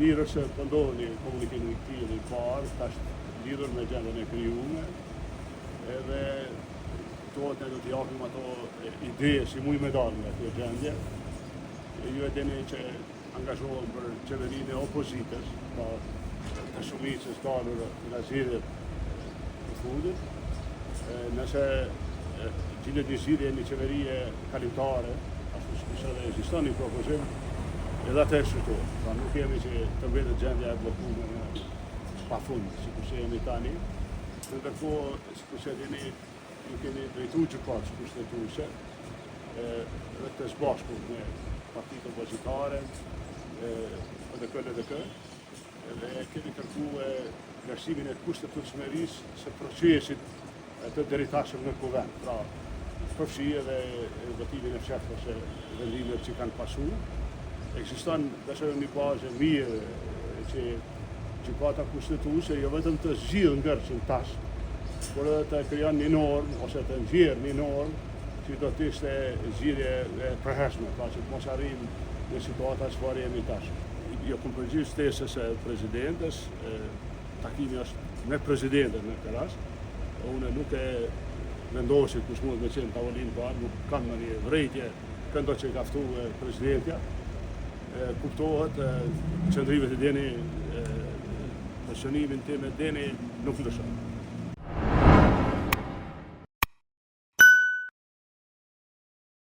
mirë se të ndodhë një komunikim i këtij i parë, tash lidhur me gjendjen e krijuar, edhe tohet ne do t'i japim ato ide si mujë me dalë nga kjo gjendje. Ju e dini që angazhohem për qeverinë e opozitës, pra të shumicës dalur nga zgjedhjet e fundit. Nëse gjilet një zgjidhje një qeverie kalimtare, ashtu siç edhe ekziston një propozim, edhe atë shqyrtohet. Pra nuk jemi që të mbetet gjendja e bllokuar pafund, sikur se jemi tani. Ndërkohë, sikur se dini, ju keni drejtuar gjykatës kushtetuese dhe të sbashku me partitë opozitare, LDK, dhe kemi kërkuar vlerësimin e kushtetueshmërisë së procesit të deritashëm në kuvend. Pra, përfshi edhe votimin e fshehtë ose vendimet që kanë pasur. Ekziston besoj një bazë mirë që gjykata kushtetuese jo vetëm të zgjidhë ngërçin tash, por edhe të krijon një normë ose të nxjerrë një normë që do të ishte zgjidhje e përhershme, pra që të mos arrijmë në situata çfarë jemi tash. Jo kam përgjigj ftesës së presidentes, takimi është me presidenten në këtë rast. Unë nuk e mendoj se kush mund të qenë tavolinë parë, nuk kam ndonjë vërejtje këndo që ka ftuar presidentja. Kuptohet qëndrimet e deni, pozicionin tim e deni nuk lëshon.